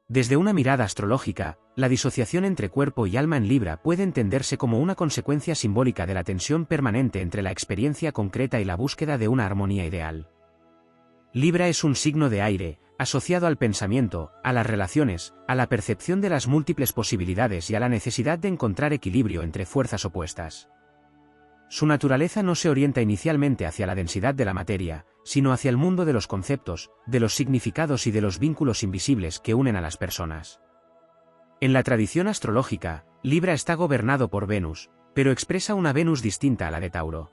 Desde una mirada astrológica, la disociación entre cuerpo y alma en Libra puede entenderse como una consecuencia simbólica de la tensión permanente entre la experiencia concreta y la búsqueda de una armonía ideal. Libra es un signo de aire, asociado al pensamiento, a las relaciones, a la percepción de las múltiples posibilidades y a la necesidad de encontrar equilibrio entre fuerzas opuestas. Su naturaleza no se orienta inicialmente hacia la densidad de la materia, sino hacia el mundo de los conceptos, de los significados y de los vínculos invisibles que unen a las personas. En la tradición astrológica, Libra está gobernado por Venus, pero expresa una Venus distinta a la de Tauro.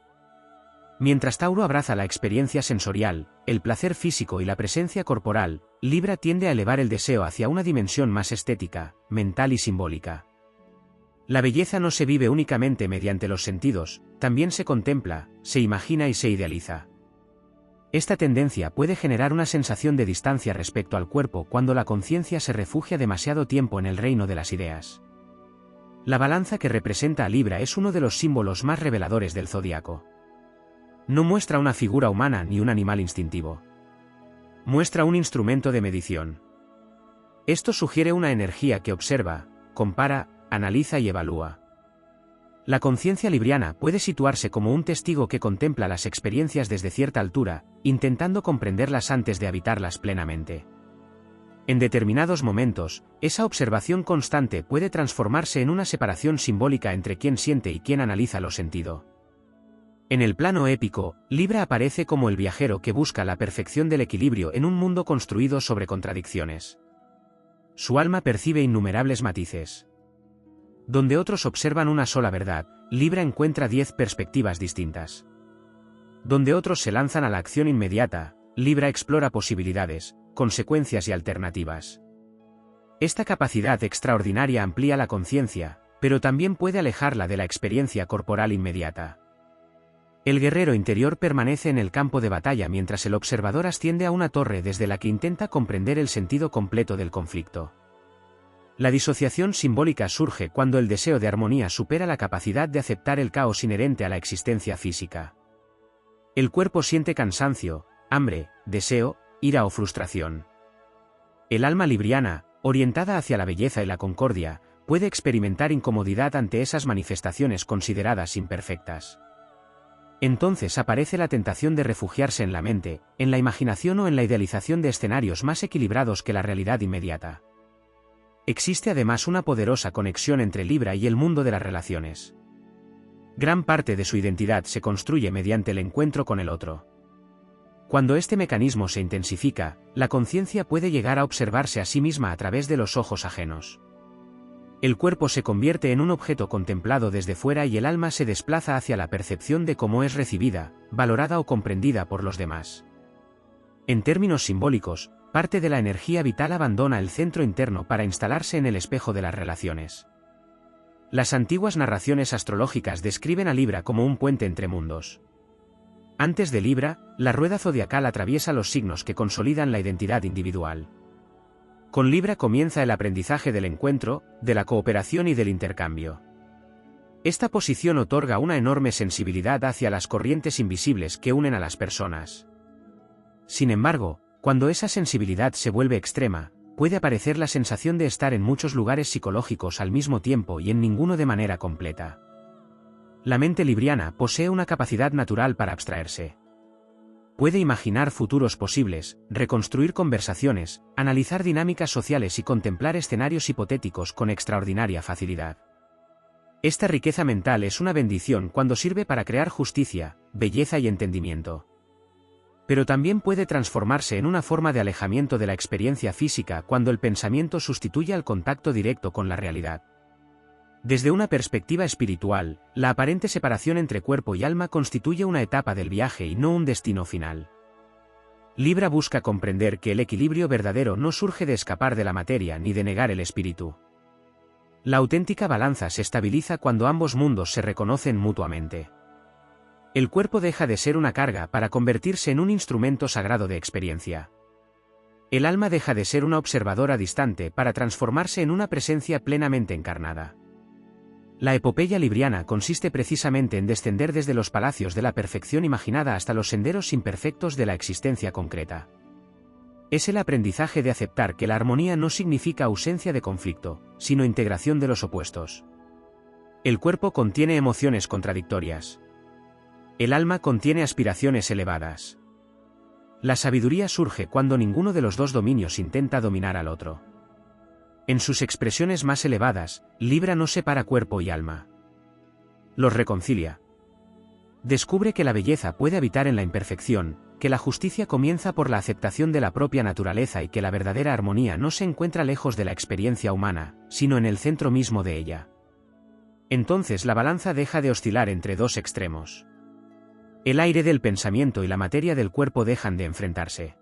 Mientras Tauro abraza la experiencia sensorial, el placer físico y la presencia corporal, Libra tiende a elevar el deseo hacia una dimensión más estética, mental y simbólica. La belleza no se vive únicamente mediante los sentidos, también se contempla, se imagina y se idealiza. Esta tendencia puede generar una sensación de distancia respecto al cuerpo cuando la conciencia se refugia demasiado tiempo en el reino de las ideas. La balanza que representa a Libra es uno de los símbolos más reveladores del zodiaco. No muestra una figura humana ni un animal instintivo. Muestra un instrumento de medición. Esto sugiere una energía que observa, compara, analiza y evalúa. La conciencia libriana puede situarse como un testigo que contempla las experiencias desde cierta altura, intentando comprenderlas antes de habitarlas plenamente. En determinados momentos, esa observación constante puede transformarse en una separación simbólica entre quien siente y quien analiza lo sentido. En el plano épico, Libra aparece como el viajero que busca la perfección del equilibrio en un mundo construido sobre contradicciones. Su alma percibe innumerables matices. Donde otros observan una sola verdad, Libra encuentra 10 perspectivas distintas. Donde otros se lanzan a la acción inmediata, Libra explora posibilidades, consecuencias y alternativas. Esta capacidad extraordinaria amplía la conciencia, pero también puede alejarla de la experiencia corporal inmediata. El guerrero interior permanece en el campo de batalla mientras el observador asciende a una torre desde la que intenta comprender el sentido completo del conflicto. La disociación simbólica surge cuando el deseo de armonía supera la capacidad de aceptar el caos inherente a la existencia física. El cuerpo siente cansancio, hambre, deseo, ira o frustración. El alma libriana, orientada hacia la belleza y la concordia, puede experimentar incomodidad ante esas manifestaciones consideradas imperfectas. Entonces aparece la tentación de refugiarse en la mente, en la imaginación o en la idealización de escenarios más equilibrados que la realidad inmediata. Existe además una poderosa conexión entre Libra y el mundo de las relaciones. Gran parte de su identidad se construye mediante el encuentro con el otro. Cuando este mecanismo se intensifica, la conciencia puede llegar a observarse a sí misma a través de los ojos ajenos. El cuerpo se convierte en un objeto contemplado desde fuera y el alma se desplaza hacia la percepción de cómo es recibida, valorada o comprendida por los demás. En términos simbólicos, parte de la energía vital abandona el centro interno para instalarse en el espejo de las relaciones. Las antiguas narraciones astrológicas describen a Libra como un puente entre mundos. Antes de Libra, la rueda zodiacal atraviesa los signos que consolidan la identidad individual. Con Libra comienza el aprendizaje del encuentro, de la cooperación y del intercambio. Esta posición otorga una enorme sensibilidad hacia las corrientes invisibles que unen a las personas. Sin embargo, cuando esa sensibilidad se vuelve extrema, puede aparecer la sensación de estar en muchos lugares psicológicos al mismo tiempo y en ninguno de manera completa. La mente libriana posee una capacidad natural para abstraerse. Puede imaginar futuros posibles, reconstruir conversaciones, analizar dinámicas sociales y contemplar escenarios hipotéticos con extraordinaria facilidad. Esta riqueza mental es una bendición cuando sirve para crear justicia, belleza y entendimiento. Pero también puede transformarse en una forma de alejamiento de la experiencia física cuando el pensamiento sustituye al contacto directo con la realidad. Desde una perspectiva espiritual, la aparente separación entre cuerpo y alma constituye una etapa del viaje y no un destino final. Libra busca comprender que el equilibrio verdadero no surge de escapar de la materia ni de negar el espíritu. La auténtica balanza se estabiliza cuando ambos mundos se reconocen mutuamente. El cuerpo deja de ser una carga para convertirse en un instrumento sagrado de experiencia. El alma deja de ser una observadora distante para transformarse en una presencia plenamente encarnada. La epopeya libriana consiste precisamente en descender desde los palacios de la perfección imaginada hasta los senderos imperfectos de la existencia concreta. Es el aprendizaje de aceptar que la armonía no significa ausencia de conflicto, sino integración de los opuestos. El cuerpo contiene emociones contradictorias. El alma contiene aspiraciones elevadas. La sabiduría surge cuando ninguno de los dos dominios intenta dominar al otro. En sus expresiones más elevadas, Libra no separa cuerpo y alma. Los reconcilia. Descubre que la belleza puede habitar en la imperfección, que la justicia comienza por la aceptación de la propia naturaleza y que la verdadera armonía no se encuentra lejos de la experiencia humana, sino en el centro mismo de ella. Entonces la balanza deja de oscilar entre dos extremos. El aire del pensamiento y la materia del cuerpo dejan de enfrentarse.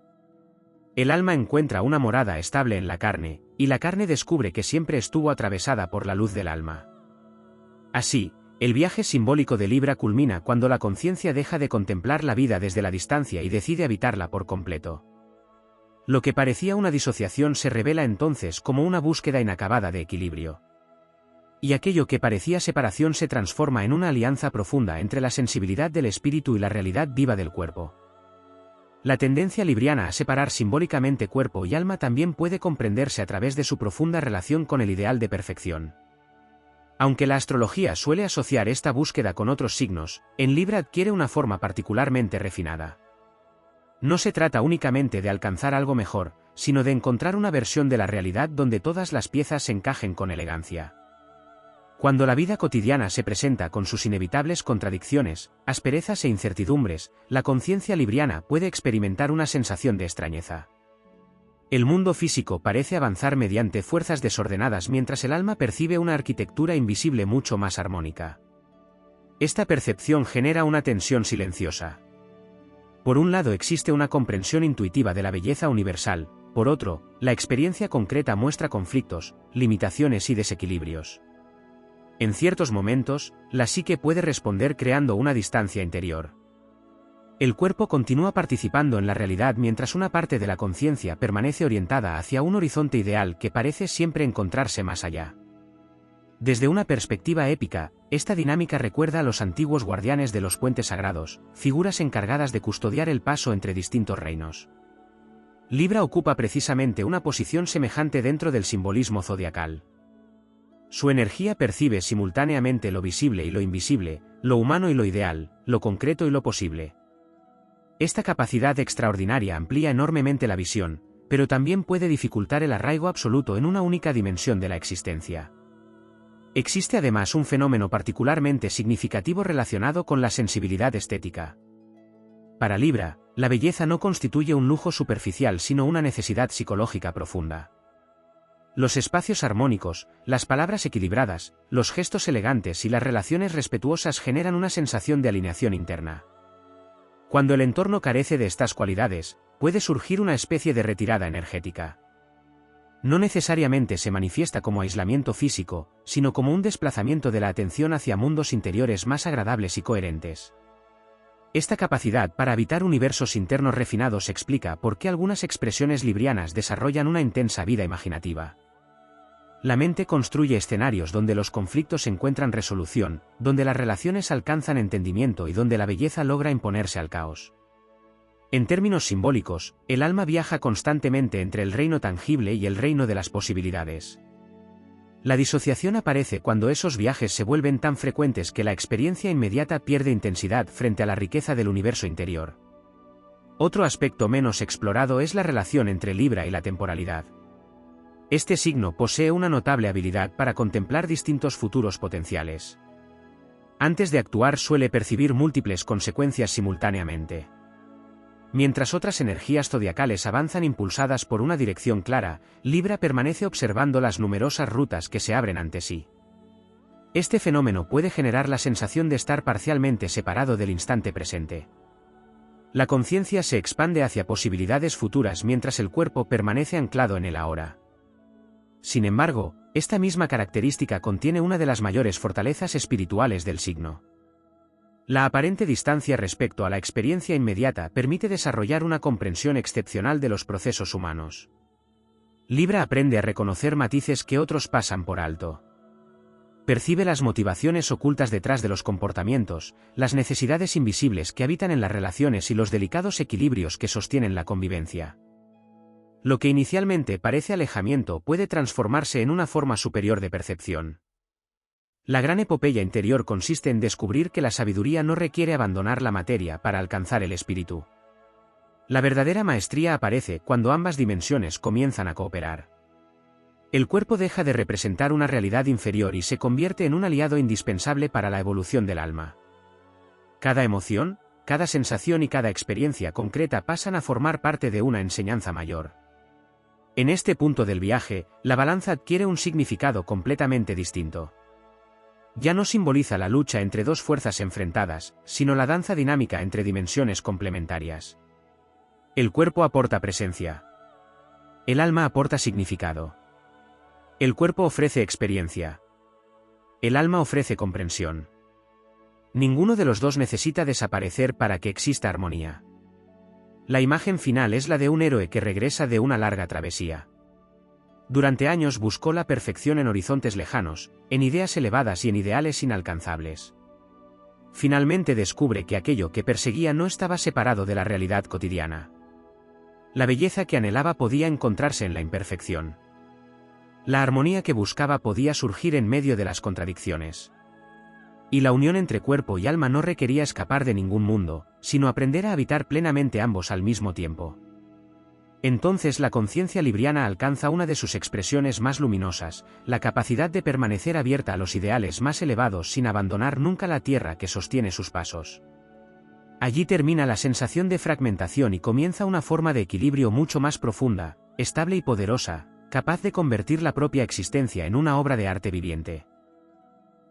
El alma encuentra una morada estable en la carne, y la carne descubre que siempre estuvo atravesada por la luz del alma. Así, el viaje simbólico de Libra culmina cuando la conciencia deja de contemplar la vida desde la distancia y decide habitarla por completo. Lo que parecía una disociación se revela entonces como una búsqueda inacabada de equilibrio. Y aquello que parecía separación se transforma en una alianza profunda entre la sensibilidad del espíritu y la realidad viva del cuerpo. La tendencia libriana a separar simbólicamente cuerpo y alma también puede comprenderse a través de su profunda relación con el ideal de perfección. Aunque la astrología suele asociar esta búsqueda con otros signos, en Libra adquiere una forma particularmente refinada. No se trata únicamente de alcanzar algo mejor, sino de encontrar una versión de la realidad donde todas las piezas se encajen con elegancia. Cuando la vida cotidiana se presenta con sus inevitables contradicciones, asperezas e incertidumbres, la conciencia libriana puede experimentar una sensación de extrañeza. El mundo físico parece avanzar mediante fuerzas desordenadas mientras el alma percibe una arquitectura invisible mucho más armónica. Esta percepción genera una tensión silenciosa. Por un lado existe una comprensión intuitiva de la belleza universal, por otro, la experiencia concreta muestra conflictos, limitaciones y desequilibrios. En ciertos momentos, la psique puede responder creando una distancia interior. El cuerpo continúa participando en la realidad mientras una parte de la conciencia permanece orientada hacia un horizonte ideal que parece siempre encontrarse más allá. Desde una perspectiva épica, esta dinámica recuerda a los antiguos guardianes de los puentes sagrados, figuras encargadas de custodiar el paso entre distintos reinos. Libra ocupa precisamente una posición semejante dentro del simbolismo zodiacal. Su energía percibe simultáneamente lo visible y lo invisible, lo humano y lo ideal, lo concreto y lo posible. Esta capacidad extraordinaria amplía enormemente la visión, pero también puede dificultar el arraigo absoluto en una única dimensión de la existencia. Existe además un fenómeno particularmente significativo relacionado con la sensibilidad estética. Para Libra, la belleza no constituye un lujo superficial sino una necesidad psicológica profunda. Los espacios armónicos, las palabras equilibradas, los gestos elegantes y las relaciones respetuosas generan una sensación de alineación interna. Cuando el entorno carece de estas cualidades, puede surgir una especie de retirada energética. No necesariamente se manifiesta como aislamiento físico, sino como un desplazamiento de la atención hacia mundos interiores más agradables y coherentes. Esta capacidad para habitar universos internos refinados explica por qué algunas expresiones librianas desarrollan una intensa vida imaginativa. La mente construye escenarios donde los conflictos encuentran resolución, donde las relaciones alcanzan entendimiento y donde la belleza logra imponerse al caos. En términos simbólicos, el alma viaja constantemente entre el reino tangible y el reino de las posibilidades. La disociación aparece cuando esos viajes se vuelven tan frecuentes que la experiencia inmediata pierde intensidad frente a la riqueza del universo interior. Otro aspecto menos explorado es la relación entre Libra y la temporalidad. Este signo posee una notable habilidad para contemplar distintos futuros potenciales. Antes de actuar suele percibir múltiples consecuencias simultáneamente. Mientras otras energías zodiacales avanzan impulsadas por una dirección clara, Libra permanece observando las numerosas rutas que se abren ante sí. Este fenómeno puede generar la sensación de estar parcialmente separado del instante presente. La conciencia se expande hacia posibilidades futuras mientras el cuerpo permanece anclado en el ahora. Sin embargo, esta misma característica contiene una de las mayores fortalezas espirituales del signo. La aparente distancia respecto a la experiencia inmediata permite desarrollar una comprensión excepcional de los procesos humanos. Libra aprende a reconocer matices que otros pasan por alto. Percibe las motivaciones ocultas detrás de los comportamientos, las necesidades invisibles que habitan en las relaciones y los delicados equilibrios que sostienen la convivencia. Lo que inicialmente parece alejamiento puede transformarse en una forma superior de percepción. La gran epopeya interior consiste en descubrir que la sabiduría no requiere abandonar la materia para alcanzar el espíritu. La verdadera maestría aparece cuando ambas dimensiones comienzan a cooperar. El cuerpo deja de representar una realidad inferior y se convierte en un aliado indispensable para la evolución del alma. Cada emoción, cada sensación y cada experiencia concreta pasan a formar parte de una enseñanza mayor. En este punto del viaje, la balanza adquiere un significado completamente distinto. Ya no simboliza la lucha entre dos fuerzas enfrentadas, sino la danza dinámica entre dimensiones complementarias. El cuerpo aporta presencia. El alma aporta significado. El cuerpo ofrece experiencia. El alma ofrece comprensión. Ninguno de los dos necesita desaparecer para que exista armonía. La imagen final es la de un héroe que regresa de una larga travesía. Durante años buscó la perfección en horizontes lejanos, en ideas elevadas y en ideales inalcanzables. Finalmente descubre que aquello que perseguía no estaba separado de la realidad cotidiana. La belleza que anhelaba podía encontrarse en la imperfección. La armonía que buscaba podía surgir en medio de las contradicciones. Y la unión entre cuerpo y alma no requería escapar de ningún mundo, sino aprender a habitar plenamente ambos al mismo tiempo. Entonces la conciencia libriana alcanza una de sus expresiones más luminosas, la capacidad de permanecer abierta a los ideales más elevados sin abandonar nunca la tierra que sostiene sus pasos. Allí termina la sensación de fragmentación y comienza una forma de equilibrio mucho más profunda, estable y poderosa, capaz de convertir la propia existencia en una obra de arte viviente.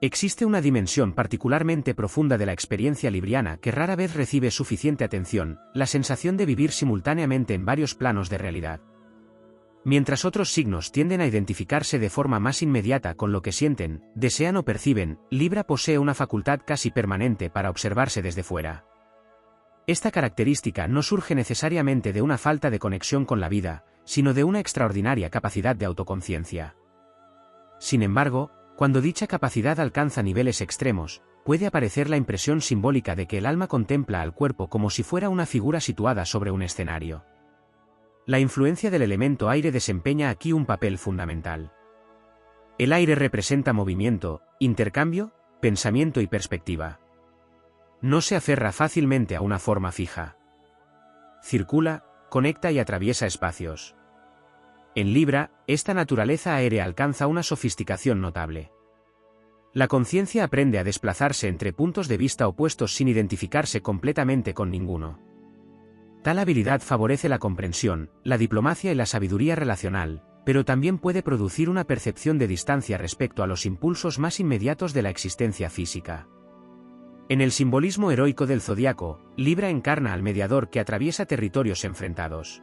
Existe una dimensión particularmente profunda de la experiencia libriana que rara vez recibe suficiente atención, la sensación de vivir simultáneamente en varios planos de realidad. Mientras otros signos tienden a identificarse de forma más inmediata con lo que sienten, desean o perciben, Libra posee una facultad casi permanente para observarse desde fuera. Esta característica no surge necesariamente de una falta de conexión con la vida, sino de una extraordinaria capacidad de autoconciencia. Sin embargo, cuando dicha capacidad alcanza niveles extremos, puede aparecer la impresión simbólica de que el alma contempla al cuerpo como si fuera una figura situada sobre un escenario. La influencia del elemento aire desempeña aquí un papel fundamental. El aire representa movimiento, intercambio, pensamiento y perspectiva. No se aferra fácilmente a una forma fija. Circula, conecta y atraviesa espacios. En Libra, esta naturaleza aérea alcanza una sofisticación notable. La conciencia aprende a desplazarse entre puntos de vista opuestos sin identificarse completamente con ninguno. Tal habilidad favorece la comprensión, la diplomacia y la sabiduría relacional, pero también puede producir una percepción de distancia respecto a los impulsos más inmediatos de la existencia física. En el simbolismo heroico del zodiaco, Libra encarna al mediador que atraviesa territorios enfrentados.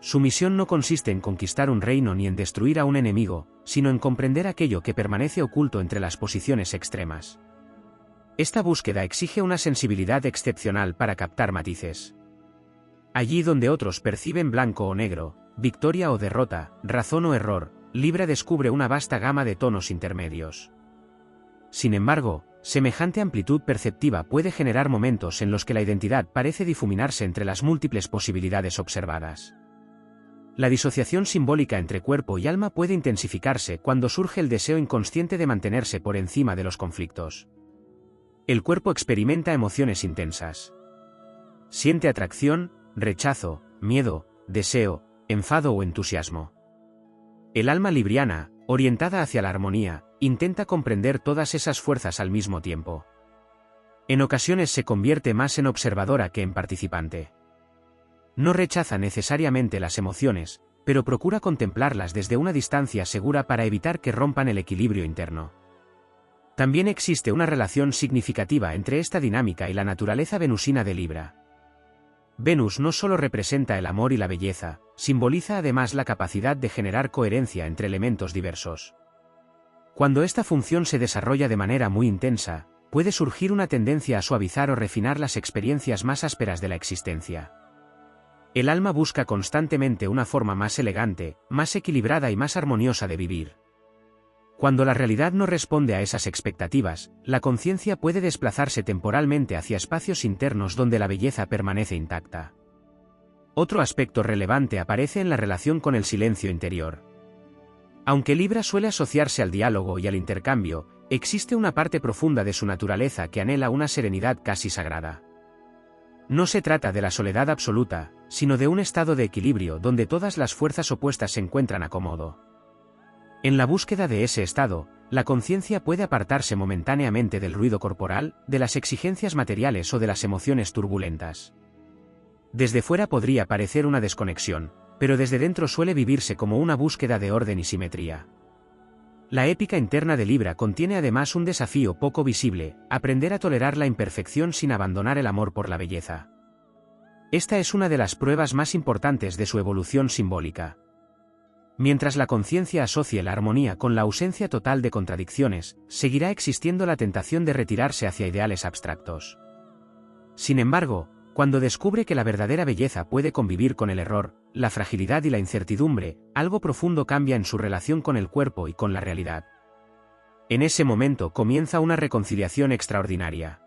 Su misión no consiste en conquistar un reino ni en destruir a un enemigo, sino en comprender aquello que permanece oculto entre las posiciones extremas. Esta búsqueda exige una sensibilidad excepcional para captar matices. Allí donde otros perciben blanco o negro, victoria o derrota, razón o error, Libra descubre una vasta gama de tonos intermedios. Sin embargo, semejante amplitud perceptiva puede generar momentos en los que la identidad parece difuminarse entre las múltiples posibilidades observadas. La disociación simbólica entre cuerpo y alma puede intensificarse cuando surge el deseo inconsciente de mantenerse por encima de los conflictos. El cuerpo experimenta emociones intensas. Siente atracción, rechazo, miedo, deseo, enfado o entusiasmo. El alma libriana, orientada hacia la armonía, intenta comprender todas esas fuerzas al mismo tiempo. En ocasiones se convierte más en observadora que en participante. No rechaza necesariamente las emociones, pero procura contemplarlas desde una distancia segura para evitar que rompan el equilibrio interno. También existe una relación significativa entre esta dinámica y la naturaleza venusina de Libra. Venus no solo representa el amor y la belleza, simboliza además la capacidad de generar coherencia entre elementos diversos. Cuando esta función se desarrolla de manera muy intensa, puede surgir una tendencia a suavizar o refinar las experiencias más ásperas de la existencia. El alma busca constantemente una forma más elegante, más equilibrada y más armoniosa de vivir. Cuando la realidad no responde a esas expectativas, la conciencia puede desplazarse temporalmente hacia espacios internos donde la belleza permanece intacta. Otro aspecto relevante aparece en la relación con el silencio interior. Aunque Libra suele asociarse al diálogo y al intercambio, existe una parte profunda de su naturaleza que anhela una serenidad casi sagrada. No se trata de la soledad absoluta, sino de un estado de equilibrio donde todas las fuerzas opuestas se encuentran a cómodo. En la búsqueda de ese estado, la conciencia puede apartarse momentáneamente del ruido corporal, de las exigencias materiales o de las emociones turbulentas. Desde fuera podría parecer una desconexión, pero desde dentro suele vivirse como una búsqueda de orden y simetría. La épica interna de Libra contiene además un desafío poco visible: aprender a tolerar la imperfección sin abandonar el amor por la belleza. Esta es una de las pruebas más importantes de su evolución simbólica. Mientras la conciencia asocie la armonía con la ausencia total de contradicciones, seguirá existiendo la tentación de retirarse hacia ideales abstractos. Sin embargo, cuando descubre que la verdadera belleza puede convivir con el error, la fragilidad y la incertidumbre, algo profundo cambia en su relación con el cuerpo y con la realidad. En ese momento comienza una reconciliación extraordinaria.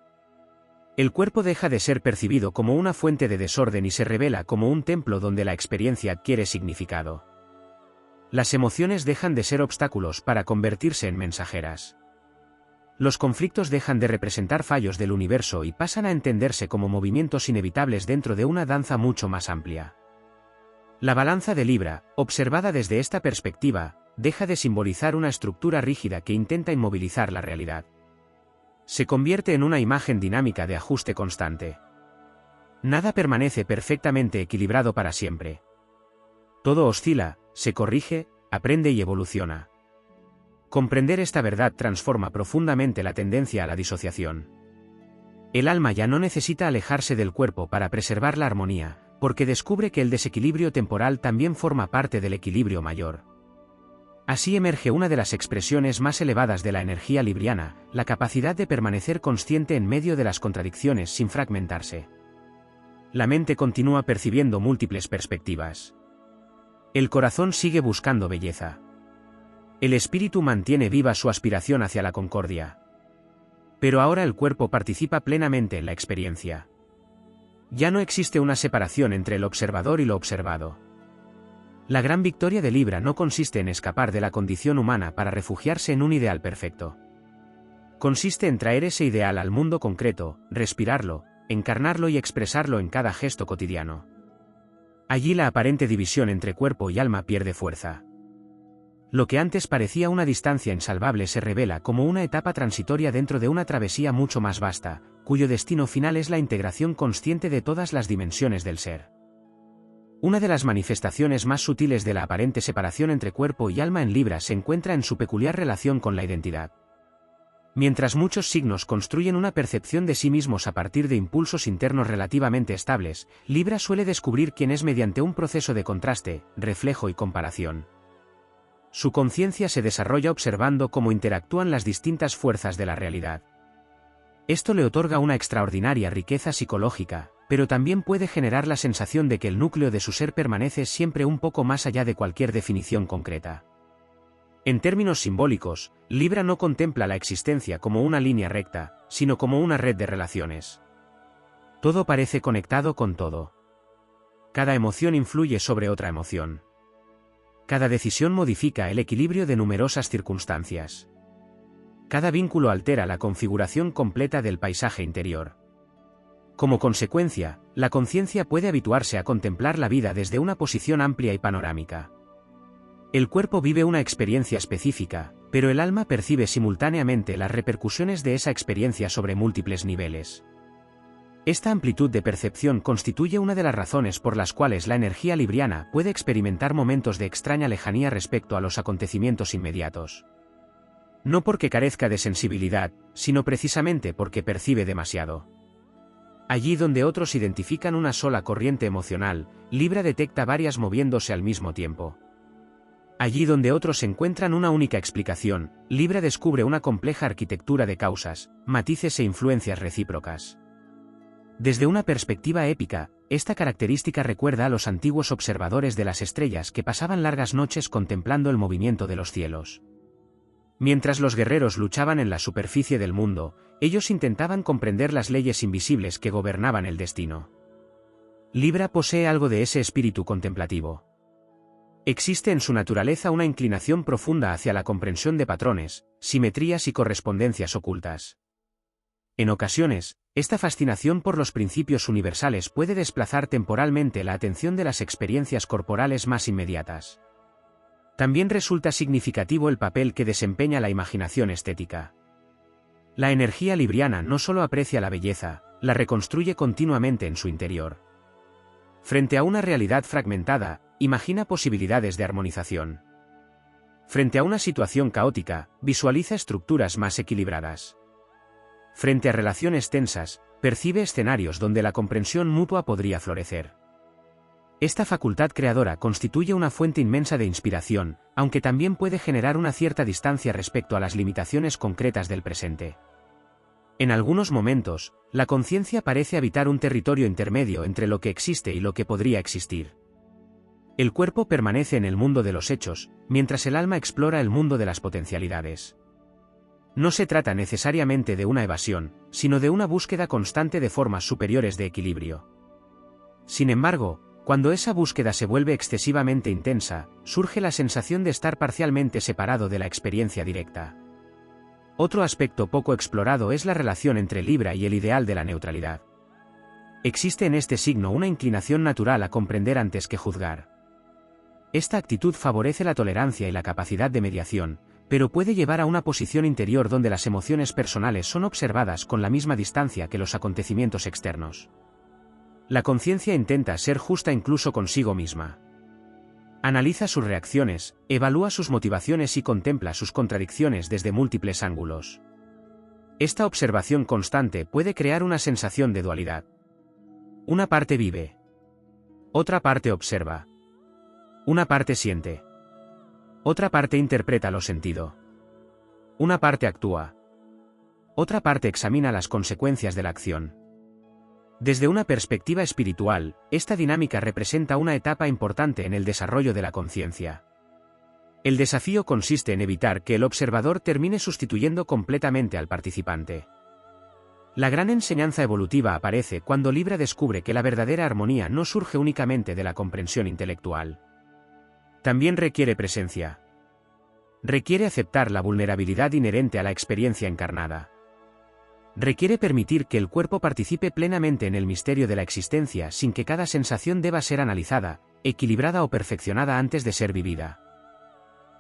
El cuerpo deja de ser percibido como una fuente de desorden y se revela como un templo donde la experiencia adquiere significado. Las emociones dejan de ser obstáculos para convertirse en mensajeras. Los conflictos dejan de representar fallos del universo y pasan a entenderse como movimientos inevitables dentro de una danza mucho más amplia. La balanza de Libra, observada desde esta perspectiva, deja de simbolizar una estructura rígida que intenta inmovilizar la realidad. Se convierte en una imagen dinámica de ajuste constante. Nada permanece perfectamente equilibrado para siempre. Todo oscila, se corrige, aprende y evoluciona. Comprender esta verdad transforma profundamente la tendencia a la disociación. El alma ya no necesita alejarse del cuerpo para preservar la armonía, porque descubre que el desequilibrio temporal también forma parte del equilibrio mayor. Así emerge una de las expresiones más elevadas de la energía libriana, la capacidad de permanecer consciente en medio de las contradicciones sin fragmentarse. La mente continúa percibiendo múltiples perspectivas. El corazón sigue buscando belleza. El espíritu mantiene viva su aspiración hacia la concordia. Pero ahora el cuerpo participa plenamente en la experiencia. Ya no existe una separación entre el observador y lo observado. La gran victoria de Libra no consiste en escapar de la condición humana para refugiarse en un ideal perfecto. Consiste en traer ese ideal al mundo concreto, respirarlo, encarnarlo y expresarlo en cada gesto cotidiano. Allí la aparente división entre cuerpo y alma pierde fuerza. Lo que antes parecía una distancia insalvable se revela como una etapa transitoria dentro de una travesía mucho más vasta, cuyo destino final es la integración consciente de todas las dimensiones del ser. Una de las manifestaciones más sutiles de la aparente separación entre cuerpo y alma en Libra se encuentra en su peculiar relación con la identidad. Mientras muchos signos construyen una percepción de sí mismos a partir de impulsos internos relativamente estables, Libra suele descubrir quién es mediante un proceso de contraste, reflejo y comparación. Su conciencia se desarrolla observando cómo interactúan las distintas fuerzas de la realidad. Esto le otorga una extraordinaria riqueza psicológica, pero también puede generar la sensación de que el núcleo de su ser permanece siempre un poco más allá de cualquier definición concreta. En términos simbólicos, Libra no contempla la existencia como una línea recta, sino como una red de relaciones. Todo parece conectado con todo. Cada emoción influye sobre otra emoción. Cada decisión modifica el equilibrio de numerosas circunstancias. Cada vínculo altera la configuración completa del paisaje interior. Como consecuencia, la conciencia puede habituarse a contemplar la vida desde una posición amplia y panorámica. El cuerpo vive una experiencia específica, pero el alma percibe simultáneamente las repercusiones de esa experiencia sobre múltiples niveles. Esta amplitud de percepción constituye una de las razones por las cuales la energía libriana puede experimentar momentos de extraña lejanía respecto a los acontecimientos inmediatos. No porque carezca de sensibilidad, sino precisamente porque percibe demasiado. Allí donde otros identifican una sola corriente emocional, Libra detecta varias moviéndose al mismo tiempo. Allí donde otros encuentran una única explicación, Libra descubre una compleja arquitectura de causas, matices e influencias recíprocas. Desde una perspectiva épica, esta característica recuerda a los antiguos observadores de las estrellas que pasaban largas noches contemplando el movimiento de los cielos. Mientras los guerreros luchaban en la superficie del mundo, ellos intentaban comprender las leyes invisibles que gobernaban el destino. Libra posee algo de ese espíritu contemplativo. Existe en su naturaleza una inclinación profunda hacia la comprensión de patrones, simetrías y correspondencias ocultas. En ocasiones, esta fascinación por los principios universales puede desplazar temporalmente la atención de las experiencias corporales más inmediatas. También resulta significativo el papel que desempeña la imaginación estética. La energía libriana no solo aprecia la belleza, la reconstruye continuamente en su interior. Frente a una realidad fragmentada, imagina posibilidades de armonización. Frente a una situación caótica, visualiza estructuras más equilibradas. Frente a relaciones tensas, percibe escenarios donde la comprensión mutua podría florecer. Esta facultad creadora constituye una fuente inmensa de inspiración, aunque también puede generar una cierta distancia respecto a las limitaciones concretas del presente. En algunos momentos, la conciencia parece habitar un territorio intermedio entre lo que existe y lo que podría existir. El cuerpo permanece en el mundo de los hechos, mientras el alma explora el mundo de las potencialidades. No se trata necesariamente de una evasión, sino de una búsqueda constante de formas superiores de equilibrio. Sin embargo, cuando esa búsqueda se vuelve excesivamente intensa, surge la sensación de estar parcialmente separado de la experiencia directa. Otro aspecto poco explorado es la relación entre Libra y el ideal de la neutralidad. Existe en este signo una inclinación natural a comprender antes que juzgar. Esta actitud favorece la tolerancia y la capacidad de mediación, pero puede llevar a una posición interior donde las emociones personales son observadas con la misma distancia que los acontecimientos externos. La conciencia intenta ser justa incluso consigo misma. Analiza sus reacciones, evalúa sus motivaciones y contempla sus contradicciones desde múltiples ángulos. Esta observación constante puede crear una sensación de dualidad. Una parte vive. Otra parte observa. Una parte siente. Otra parte interpreta lo sentido. Una parte actúa. Otra parte examina las consecuencias de la acción. Desde una perspectiva espiritual, esta dinámica representa una etapa importante en el desarrollo de la conciencia. El desafío consiste en evitar que el observador termine sustituyendo completamente al participante. La gran enseñanza evolutiva aparece cuando Libra descubre que la verdadera armonía no surge únicamente de la comprensión intelectual. También requiere presencia. Requiere aceptar la vulnerabilidad inherente a la experiencia encarnada. Requiere permitir que el cuerpo participe plenamente en el misterio de la existencia sin que cada sensación deba ser analizada, equilibrada o perfeccionada antes de ser vivida.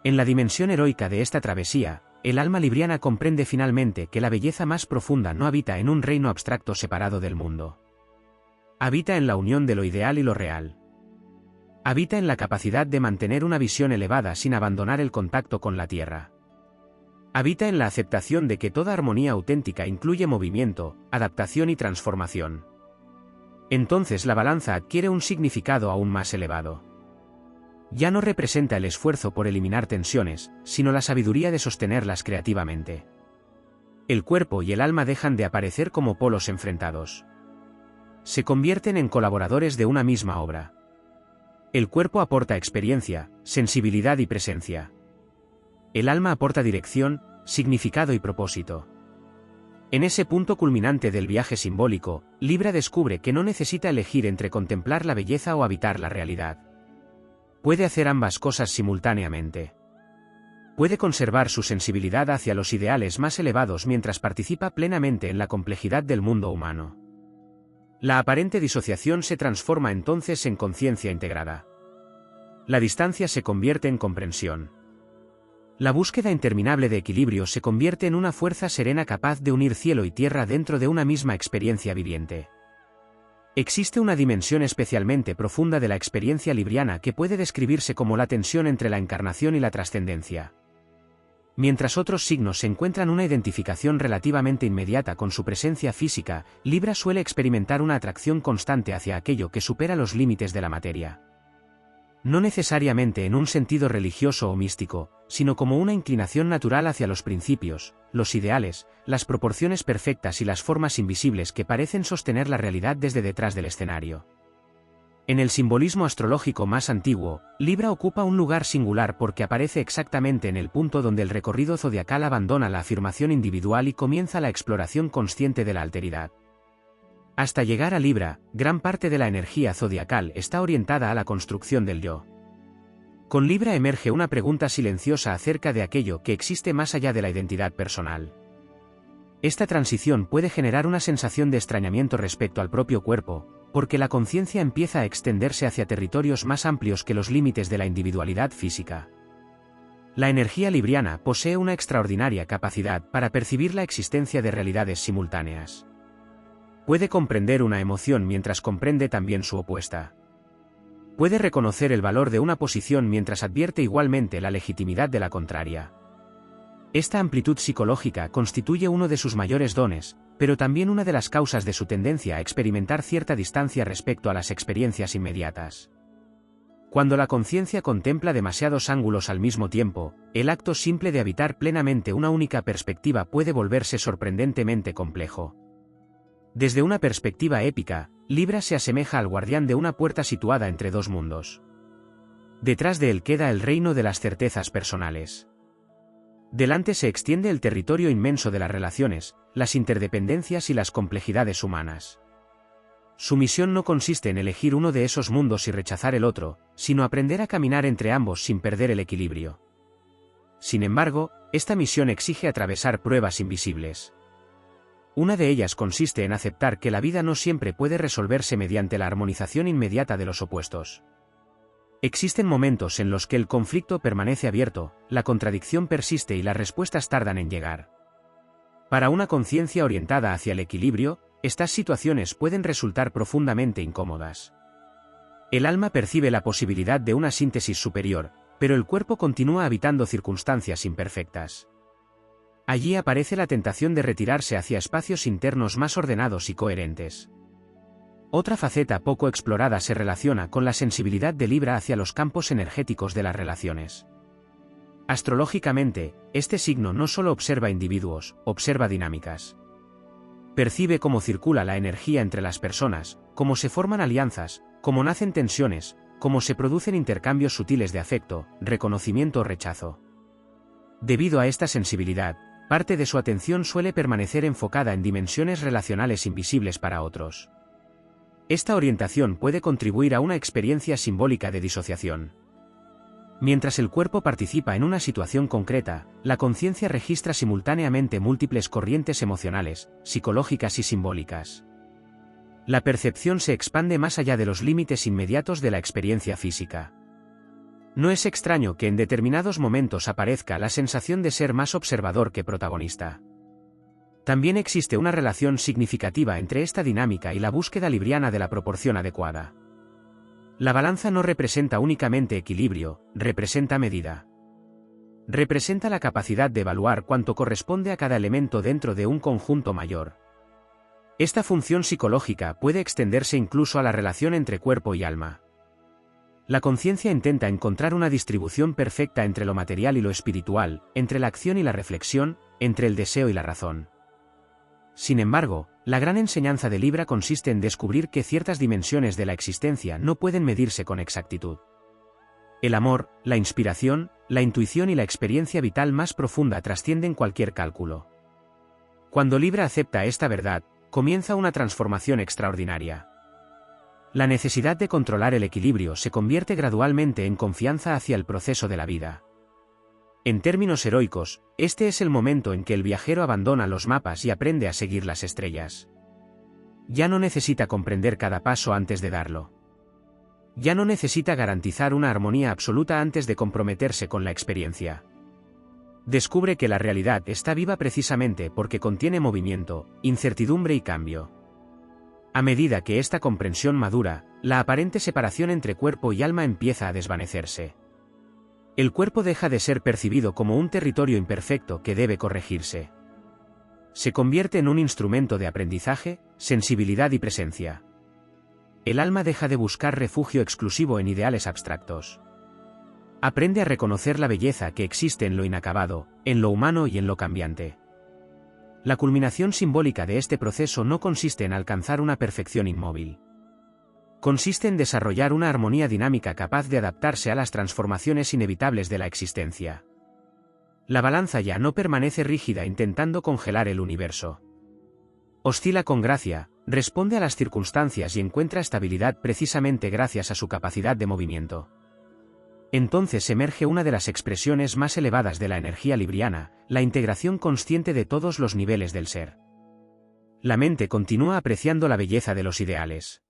En la dimensión heroica de esta travesía, el alma libriana comprende finalmente que la belleza más profunda no habita en un reino abstracto separado del mundo. Habita en la unión de lo ideal y lo real. Habita en la capacidad de mantener una visión elevada sin abandonar el contacto con la tierra. Habita en la aceptación de que toda armonía auténtica incluye movimiento, adaptación y transformación. Entonces la balanza adquiere un significado aún más elevado. Ya no representa el esfuerzo por eliminar tensiones, sino la sabiduría de sostenerlas creativamente. El cuerpo y el alma dejan de aparecer como polos enfrentados. Se convierten en colaboradores de una misma obra. El cuerpo aporta experiencia, sensibilidad y presencia. El alma aporta dirección, significado y propósito. En ese punto culminante del viaje simbólico, Libra descubre que no necesita elegir entre contemplar la belleza o habitar la realidad. Puede hacer ambas cosas simultáneamente. Puede conservar su sensibilidad hacia los ideales más elevados mientras participa plenamente en la complejidad del mundo humano. La aparente disociación se transforma entonces en conciencia integrada. La distancia se convierte en comprensión. La búsqueda interminable de equilibrio se convierte en una fuerza serena capaz de unir cielo y tierra dentro de una misma experiencia viviente. Existe una dimensión especialmente profunda de la experiencia libriana que puede describirse como la tensión entre la encarnación y la trascendencia. Mientras otros signos se encuentran una identificación relativamente inmediata con su presencia física, Libra suele experimentar una atracción constante hacia aquello que supera los límites de la materia. No necesariamente en un sentido religioso o místico, sino como una inclinación natural hacia los principios, los ideales, las proporciones perfectas y las formas invisibles que parecen sostener la realidad desde detrás del escenario. En el simbolismo astrológico más antiguo, Libra ocupa un lugar singular porque aparece exactamente en el punto donde el recorrido zodiacal abandona la afirmación individual y comienza la exploración consciente de la alteridad. Hasta llegar a Libra, gran parte de la energía zodiacal está orientada a la construcción del yo. Con Libra emerge una pregunta silenciosa acerca de aquello que existe más allá de la identidad personal. Esta transición puede generar una sensación de extrañamiento respecto al propio cuerpo, porque la conciencia empieza a extenderse hacia territorios más amplios que los límites de la individualidad física. La energía libriana posee una extraordinaria capacidad para percibir la existencia de realidades simultáneas. Puede comprender una emoción mientras comprende también su opuesta. Puede reconocer el valor de una posición mientras advierte igualmente la legitimidad de la contraria. Esta amplitud psicológica constituye uno de sus mayores dones, pero también una de las causas de su tendencia a experimentar cierta distancia respecto a las experiencias inmediatas. Cuando la conciencia contempla demasiados ángulos al mismo tiempo, el acto simple de habitar plenamente una única perspectiva puede volverse sorprendentemente complejo. Desde una perspectiva épica, Libra se asemeja al guardián de una puerta situada entre dos mundos. Detrás de él queda el reino de las certezas personales. Delante se extiende el territorio inmenso de las relaciones, las interdependencias y las complejidades humanas. Su misión no consiste en elegir uno de esos mundos y rechazar el otro, sino aprender a caminar entre ambos sin perder el equilibrio. Sin embargo, esta misión exige atravesar pruebas invisibles. Una de ellas consiste en aceptar que la vida no siempre puede resolverse mediante la armonización inmediata de los opuestos. Existen momentos en los que el conflicto permanece abierto, la contradicción persiste y las respuestas tardan en llegar. Para una conciencia orientada hacia el equilibrio, estas situaciones pueden resultar profundamente incómodas. El alma percibe la posibilidad de una síntesis superior, pero el cuerpo continúa habitando circunstancias imperfectas. Allí aparece la tentación de retirarse hacia espacios internos más ordenados y coherentes. Otra faceta poco explorada se relaciona con la sensibilidad de Libra hacia los campos energéticos de las relaciones. Astrológicamente, este signo no solo observa individuos, observa dinámicas. Percibe cómo circula la energía entre las personas, cómo se forman alianzas, cómo nacen tensiones, cómo se producen intercambios sutiles de afecto, reconocimiento o rechazo. Debido a esta sensibilidad, parte de su atención suele permanecer enfocada en dimensiones relacionales invisibles para otros. Esta orientación puede contribuir a una experiencia simbólica de disociación. Mientras el cuerpo participa en una situación concreta, la conciencia registra simultáneamente múltiples corrientes emocionales, psicológicas y simbólicas. La percepción se expande más allá de los límites inmediatos de la experiencia física. No es extraño que en determinados momentos aparezca la sensación de ser más observador que protagonista. También existe una relación significativa entre esta dinámica y la búsqueda libriana de la proporción adecuada. La balanza no representa únicamente equilibrio, representa medida. Representa la capacidad de evaluar cuánto corresponde a cada elemento dentro de un conjunto mayor. Esta función psicológica puede extenderse incluso a la relación entre cuerpo y alma. La conciencia intenta encontrar una distribución perfecta entre lo material y lo espiritual, entre la acción y la reflexión, entre el deseo y la razón. Sin embargo, la gran enseñanza de Libra consiste en descubrir que ciertas dimensiones de la existencia no pueden medirse con exactitud. El amor, la inspiración, la intuición y la experiencia vital más profunda trascienden cualquier cálculo. Cuando Libra acepta esta verdad, comienza una transformación extraordinaria. La necesidad de controlar el equilibrio se convierte gradualmente en confianza hacia el proceso de la vida. En términos heroicos, este es el momento en que el viajero abandona los mapas y aprende a seguir las estrellas. Ya no necesita comprender cada paso antes de darlo. Ya no necesita garantizar una armonía absoluta antes de comprometerse con la experiencia. Descubre que la realidad está viva precisamente porque contiene movimiento, incertidumbre y cambio. A medida que esta comprensión madura, la aparente separación entre cuerpo y alma empieza a desvanecerse. El cuerpo deja de ser percibido como un territorio imperfecto que debe corregirse. Se convierte en un instrumento de aprendizaje, sensibilidad y presencia. El alma deja de buscar refugio exclusivo en ideales abstractos. Aprende a reconocer la belleza que existe en lo inacabado, en lo humano y en lo cambiante. La culminación simbólica de este proceso no consiste en alcanzar una perfección inmóvil. Consiste en desarrollar una armonía dinámica capaz de adaptarse a las transformaciones inevitables de la existencia. La balanza ya no permanece rígida intentando congelar el universo. Oscila con gracia, Responde a las circunstancias y encuentra estabilidad precisamente gracias a su capacidad de movimiento. Entonces emerge una de las expresiones más elevadas de la energía libriana, la integración consciente de todos los niveles del ser. La mente continúa apreciando la belleza de los ideales.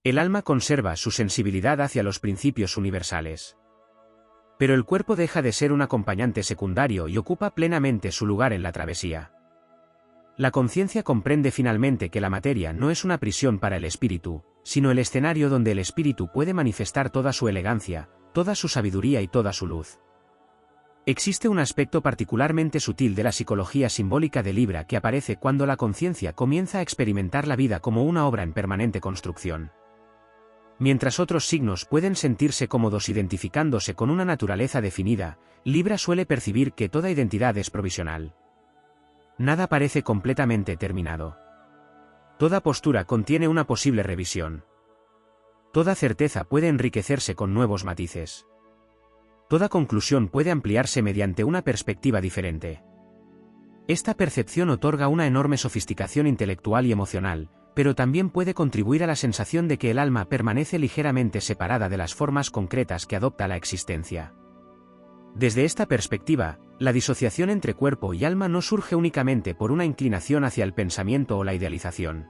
El alma conserva su sensibilidad hacia los principios universales. Pero el cuerpo deja de ser un acompañante secundario y ocupa plenamente su lugar en la travesía. La conciencia comprende finalmente que la materia no es una prisión para el espíritu, sino el escenario donde el espíritu puede manifestar toda su elegancia, toda su sabiduría y toda su luz. Existe un aspecto particularmente sutil de la psicología simbólica de Libra que aparece cuando la conciencia comienza a experimentar la vida como una obra en permanente construcción. Mientras otros signos pueden sentirse cómodos identificándose con una naturaleza definida, Libra suele percibir que toda identidad es provisional. Nada parece completamente terminado. Toda postura contiene una posible revisión. Toda certeza puede enriquecerse con nuevos matices. Toda conclusión puede ampliarse mediante una perspectiva diferente. Esta percepción otorga una enorme sofisticación intelectual y emocional, pero también puede contribuir a la sensación de que el alma permanece ligeramente separada de las formas concretas que adopta la existencia. Desde esta perspectiva, la disociación entre cuerpo y alma no surge únicamente por una inclinación hacia el pensamiento o la idealización.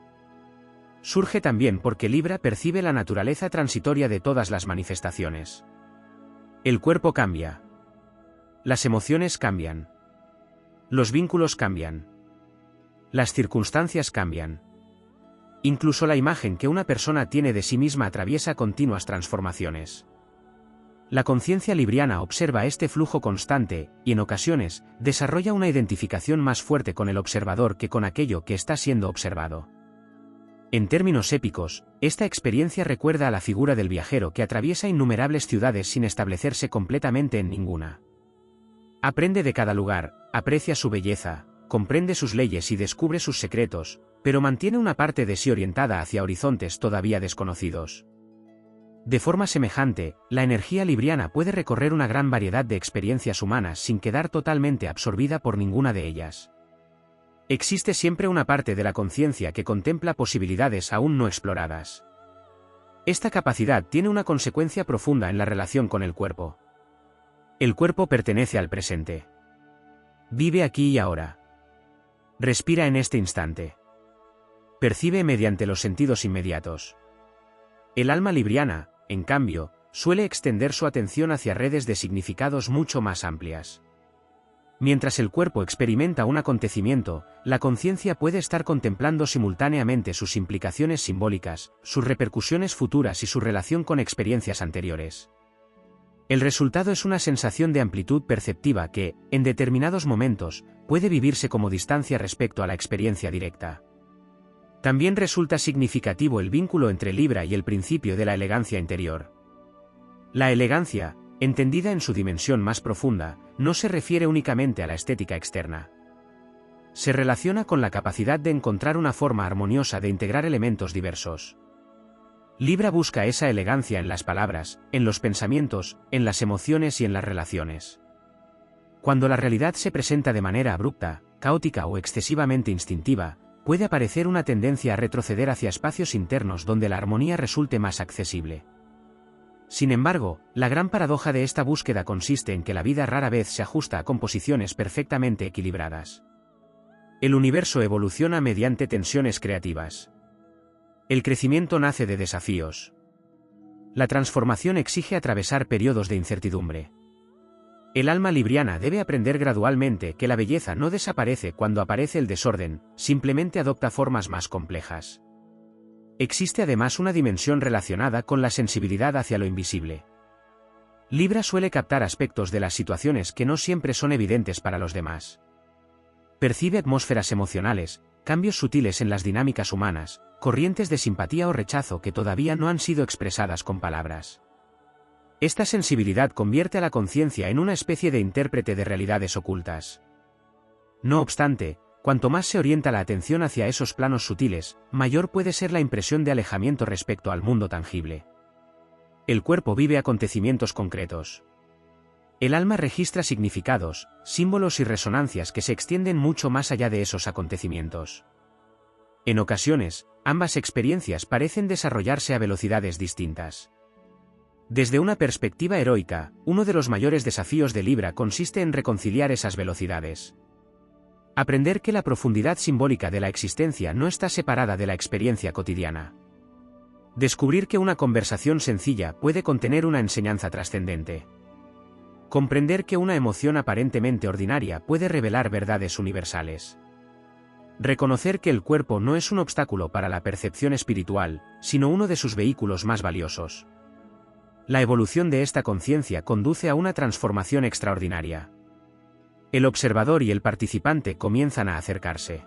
Surge también porque Libra percibe la naturaleza transitoria de todas las manifestaciones. El cuerpo cambia. Las emociones cambian. Los vínculos cambian. Las circunstancias cambian. Incluso la imagen que una persona tiene de sí misma atraviesa continuas transformaciones. La conciencia libriana observa este flujo constante, y en ocasiones, desarrolla una identificación más fuerte con el observador que con aquello que está siendo observado. En términos épicos, esta experiencia recuerda a la figura del viajero que atraviesa innumerables ciudades sin establecerse completamente en ninguna. Aprende de cada lugar, aprecia su belleza, comprende sus leyes y descubre sus secretos, pero mantiene una parte de sí orientada hacia horizontes todavía desconocidos. De forma semejante, la energía libriana puede recorrer una gran variedad de experiencias humanas sin quedar totalmente absorbida por ninguna de ellas. Existe siempre una parte de la conciencia que contempla posibilidades aún no exploradas. Esta capacidad tiene una consecuencia profunda en la relación con el cuerpo. El cuerpo pertenece al presente. Vive aquí y ahora. Respira en este instante. Percibe mediante los sentidos inmediatos. El alma libriana, en cambio, suele extender su atención hacia redes de significados mucho más amplias. Mientras el cuerpo experimenta un acontecimiento, la conciencia puede estar contemplando simultáneamente sus implicaciones simbólicas, sus repercusiones futuras y su relación con experiencias anteriores. El resultado es una sensación de amplitud perceptiva que, en determinados momentos, puede vivirse como distancia respecto a la experiencia directa. También resulta significativo el vínculo entre Libra y el principio de la elegancia interior. La elegancia, entendida en su dimensión más profunda, no se refiere únicamente a la estética externa. Se relaciona con la capacidad de encontrar una forma armoniosa de integrar elementos diversos. Libra busca esa elegancia en las palabras, en los pensamientos, en las emociones y en las relaciones. Cuando la realidad se presenta de manera abrupta, caótica o excesivamente instintiva, puede aparecer una tendencia a retroceder hacia espacios internos donde la armonía resulte más accesible. Sin embargo, la gran paradoja de esta búsqueda consiste en que la vida rara vez se ajusta a composiciones perfectamente equilibradas. El universo evoluciona mediante tensiones creativas. El crecimiento nace de desafíos. La transformación exige atravesar periodos de incertidumbre. El alma libriana debe aprender gradualmente que la belleza no desaparece cuando aparece el desorden, simplemente adopta formas más complejas. Existe además una dimensión relacionada con la sensibilidad hacia lo invisible. Libra suele captar aspectos de las situaciones que no siempre son evidentes para los demás. Percibe atmósferas emocionales, cambios sutiles en las dinámicas humanas, corrientes de simpatía o rechazo que todavía no han sido expresadas con palabras. Esta sensibilidad convierte a la conciencia en una especie de intérprete de realidades ocultas. No obstante, cuanto más se orienta la atención hacia esos planos sutiles, mayor puede ser la impresión de alejamiento respecto al mundo tangible. El cuerpo vive acontecimientos concretos. El alma registra significados, símbolos y resonancias que se extienden mucho más allá de esos acontecimientos. En ocasiones, Ambas experiencias parecen desarrollarse a velocidades distintas. Desde una perspectiva heroica, uno de los mayores desafíos de Libra consiste en reconciliar esas velocidades. Aprender que la profundidad simbólica de la existencia no está separada de la experiencia cotidiana. Descubrir que una conversación sencilla puede contener una enseñanza trascendente. Comprender que una emoción aparentemente ordinaria puede revelar verdades universales. Reconocer que el cuerpo no es un obstáculo para la percepción espiritual, sino uno de sus vehículos más valiosos. La evolución de esta conciencia conduce a una transformación extraordinaria. El observador y el participante comienzan a acercarse.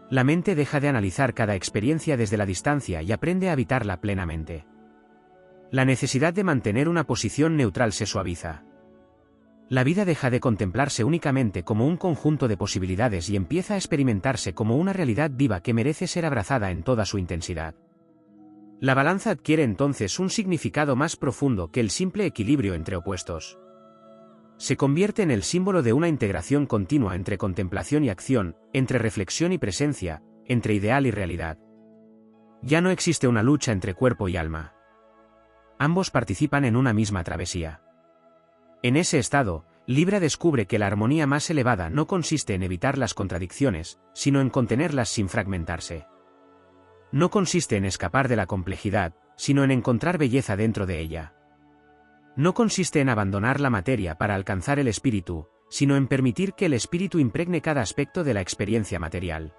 La mente deja de analizar cada experiencia desde la distancia y aprende a habitarla plenamente. La necesidad de mantener una posición neutral se suaviza. La vida deja de contemplarse únicamente como un conjunto de posibilidades y empieza a experimentarse como una realidad viva que merece ser abrazada en toda su intensidad. La balanza adquiere entonces un significado más profundo que el simple equilibrio entre opuestos. Se convierte en el símbolo de una integración continua entre contemplación y acción, entre reflexión y presencia, entre ideal y realidad. Ya no existe una lucha entre cuerpo y alma. Ambos participan en una misma travesía. En ese estado, Libra descubre que la armonía más elevada no consiste en evitar las contradicciones, sino en contenerlas sin fragmentarse. No consiste en escapar de la complejidad, sino en encontrar belleza dentro de ella. No consiste en abandonar la materia para alcanzar el espíritu, sino en permitir que el espíritu impregne cada aspecto de la experiencia material.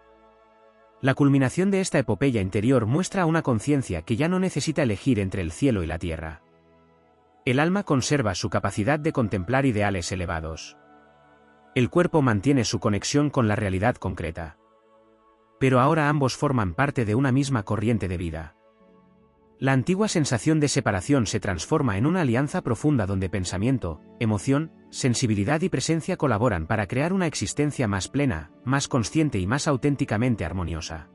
La culminación de esta epopeya interior muestra una conciencia que ya no necesita elegir entre el cielo y la tierra. El alma conserva su capacidad de contemplar ideales elevados. El cuerpo mantiene su conexión con la realidad concreta. Pero ahora ambos forman parte de una misma corriente de vida. La antigua sensación de separación se transforma en una alianza profunda donde pensamiento, emoción, sensibilidad y presencia colaboran para crear una existencia más plena, más consciente y más auténticamente armoniosa.